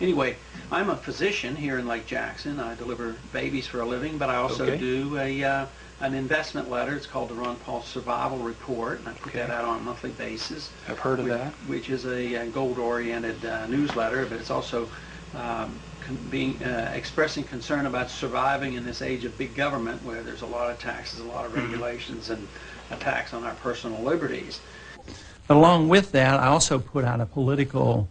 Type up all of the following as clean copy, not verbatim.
Anyway, I'm a physician here in Lake Jackson. I deliver babies for a living, but I also do an investment letter. It's called the Ron Paul Survival Report, and I put that out on a monthly basis. I've heard of that. Which is a gold-oriented newsletter, but it's also expressing concern about surviving in this age of big government, where there's a lot of taxes, a lot of regulations, and attacks on our personal liberties. But along with that, I also put out a political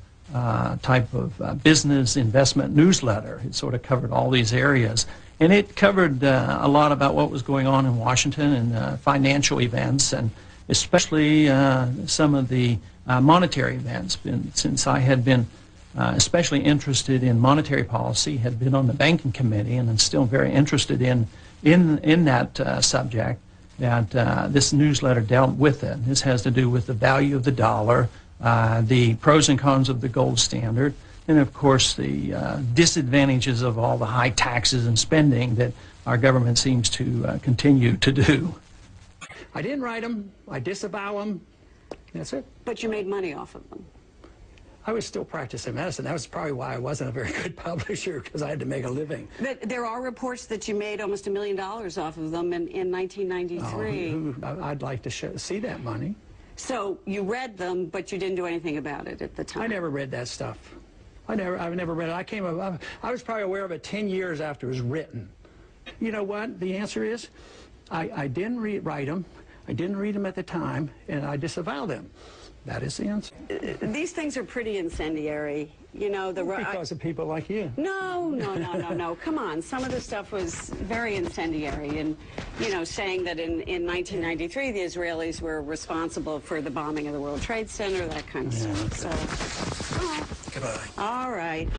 type of business investment newsletter. It sort of covered all these areas. And it covered a lot about what was going on in Washington and financial events, and especially some of the monetary events. Since I had been especially interested in monetary policy, had been on the banking committee, and I'm still very interested in that subject, that this newsletter dealt with it. This has to do with the value of the dollar, the pros and cons of the gold standard, and of course the disadvantages of all the high taxes and spending that our government seems to continue to do. I didn't write them. I disavow them. That's it. But you made money off of them. I was still practicing medicine. That was probably why I wasn't a very good publisher, because I had to make a living. But there are reports that you made almost $1 million off of them in 1993. Oh, I'd like to see that money. So you read them, but you didn't do anything about it at the time. I never read that stuff. I've never read it. I was probably aware of it 10 years after it was written. You know what? The answer is, I didn't write them. I didn't read them at the time, and I disavow them. That is the answer. These things are pretty incendiary. You know, because of people like you. No. Come on. Some of the stuff was very incendiary, and, you know, saying that in 1993 the Israelis were responsible for the bombing of the World Trade Center, that kind of stuff. So, Goodbye. All right.